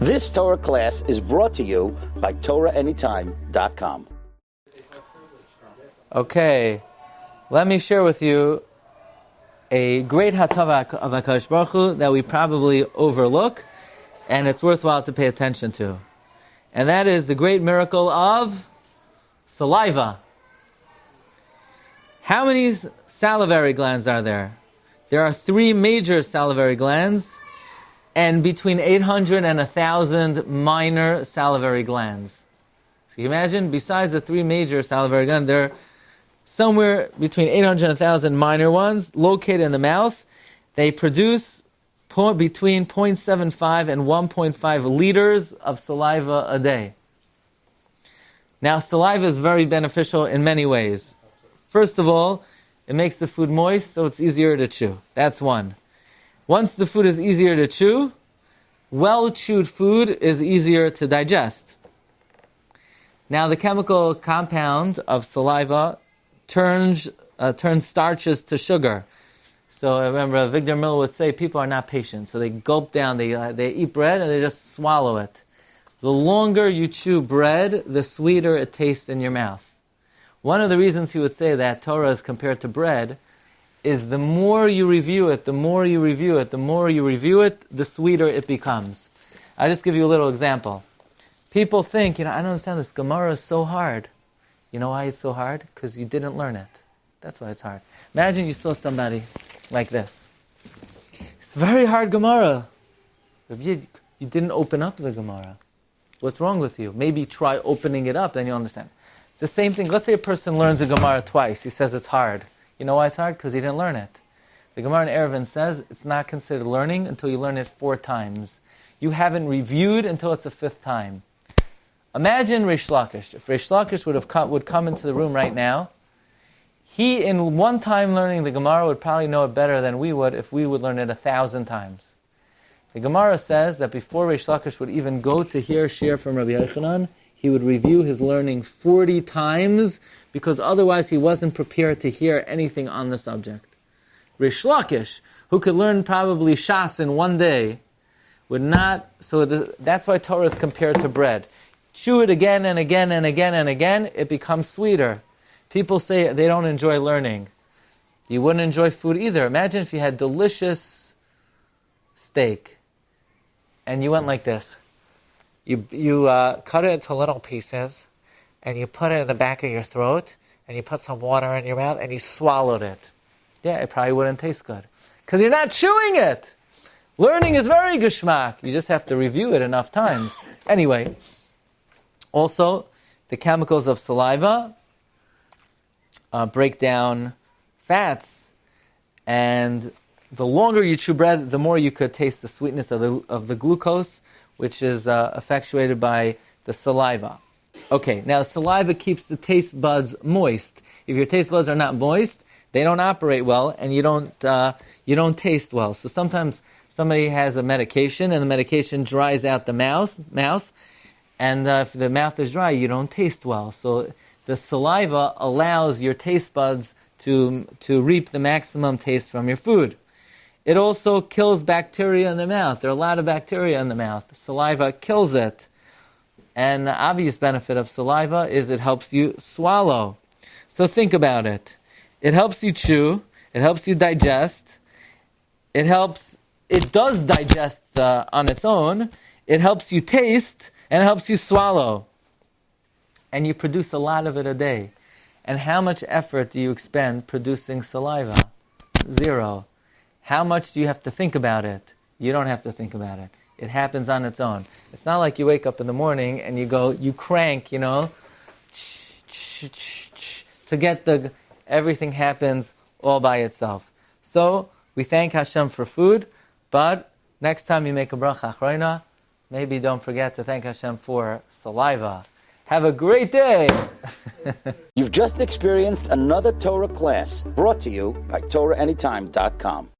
This Torah class is brought to you by TorahAnytime.com. Okay, let me share with you a great hatava of HaKadosh Baruch Hu that we probably overlook, and it's worthwhile to pay attention to. And that is the great miracle of saliva. How many salivary glands are there? There are 3 major salivary glands, and between 800 and 1,000 minor salivary glands. So you imagine, besides the 3 major salivary glands, there are somewhere between 800 and 1,000 minor ones located in the mouth. They produce between 0.75 and 1.5 liters of saliva a day. Now, saliva is very beneficial in many ways. First of all, it makes the food moist, so it's easier to chew. That's one. Once the food is easier to chew, well-chewed food is easier to digest. Now, the chemical compound of saliva turns starches to sugar. So I remember Victor Miller would say people are not patient, so they gulp down, they eat bread and they just swallow it. The longer you chew bread, the sweeter it tastes in your mouth. One of the reasons he would say that Torah is compared to bread is the more you review it, the sweeter it becomes. I'll just give you a little example. People think, I don't understand, this Gemara is so hard. You know why it's so hard? Because you didn't learn it. That's why it's hard. Imagine you saw somebody like this. It's very hard Gemara. You didn't open up the Gemara. What's wrong with you? Maybe try opening it up, then you'll understand. It's the same thing. Let's say a person learns a Gemara twice. He says it's hard. You know why it's hard? Because he didn't learn it. The Gemara in Eruvin says it's not considered learning until you learn it 4 times. You haven't reviewed until it's the 5th time. Imagine Reish Lakish. If Reish Lakish would come into the room right now, he in one time learning the Gemara would probably know it better than we would if we would learn it 1,000 times. The Gemara says that before Reish Lakish would even go to hear Shiur from Rabbi Yochanan, he would review his learning 40 times because otherwise he wasn't prepared to hear anything on the subject. Reish Lakish, who could learn probably Shas in one day, would not. That's why Torah is compared to bread. Chew it again and again and again and again, it becomes sweeter. People say they don't enjoy learning. You wouldn't enjoy food either. Imagine if you had delicious steak and you went like this. You cut it into little pieces and you put it in the back of your throat and you put some water in your mouth and you swallowed it. Yeah, it probably wouldn't taste good because you're not chewing it. Learning is very geschmack. You just have to review it enough times. Anyway, also, the chemicals of saliva break down fats, and the longer you chew bread, the more you could taste the sweetness of the glucose, which is effectuated by the saliva. Okay, now saliva keeps the taste buds moist. If your taste buds are not moist, they don't operate well, and you don't taste well. So sometimes somebody has a medication, and the medication dries out the mouth, and if the mouth is dry, you don't taste well. So the saliva allows your taste buds to reap the maximum taste from your food. It also kills bacteria in the mouth. There are a lot of bacteria in the mouth. Saliva kills it. And the obvious benefit of saliva is it helps you swallow. So think about it. It helps you chew. It helps you digest. It does digest on its own. It helps you taste. And it helps you swallow. And you produce a lot of it a day. And how much effort do you expend producing saliva? 0. How much do you have to think about it? You don't have to think about it. It happens on its own. It's not like you wake up in the morning and you crank, to get everything happens all by itself. So, we thank Hashem for food, but next time you make a bracha achroina, maybe don't forget to thank Hashem for saliva. Have a great day! You've just experienced another Torah class brought to you by TorahAnytime.com.